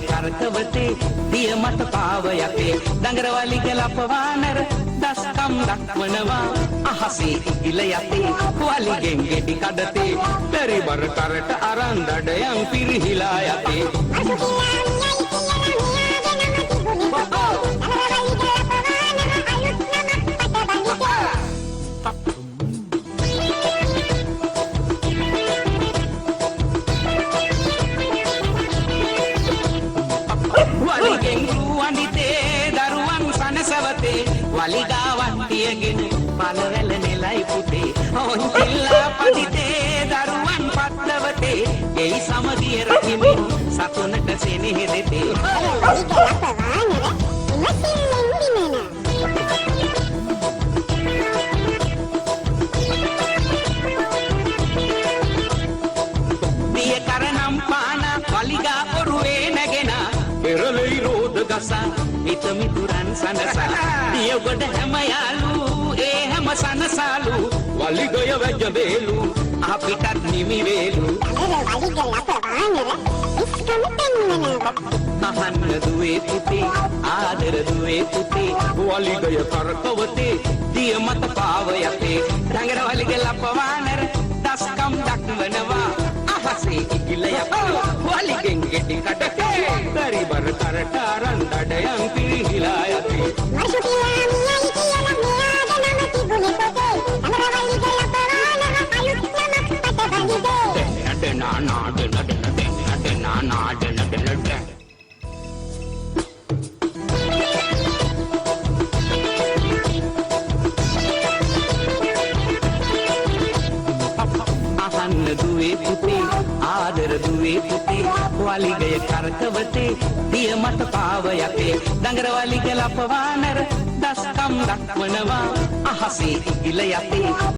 කරකවතේ දිය මත පාව යතේ දඟරවලි ගලපවානර දස්කම් දක්වනවා අහසේ ඉගිල යතේ වලිගෙන් ගෙඩි කඩතේ පරිබර කරට අරන් දඩයන් පිරිහිලා යතේ වලිගාවන්තියගෙන පළවැල නෙලයි පුතේ ඔන්තිල්ලා පදිතේ දරුවන් පත්ලවතේ එයි සමදිය රකිමින් සතුනට සෙනෙහෙ දෙතේ දිය කරනම් පාන වලිගා ඔරුවේ නැගෙන පෙරලෙයි රෝද ගසා මිත මිතුරන් සනසා දිය ගොඩ හැම යාලු ඒ හැම සනසාලු වලිගය වැජ බේලු අපිටත් නිමි වේලු අහන්න දුවේ පුතේ ආදර දුවේ පුතේ වලිගය කරකවතේ දිය මත පාව යතේ රංගර වලිග ලපවානර දස්කම් දක්වනවා අහසේ ඉගිල යපා වලිගෙන් ගෙඩි කඩතේ පරිබර කරට අරන් දඩයන් පිරිහිලා යතේ අහන්න දුවේ පුතේ ආදර දුවේ පුතේ වලිගය කරකවතේ දිය මත පාව යතේ දඟරවලි ගලපවානර දස්කම් දක්වනවා අහසේ ඉගිල යතේ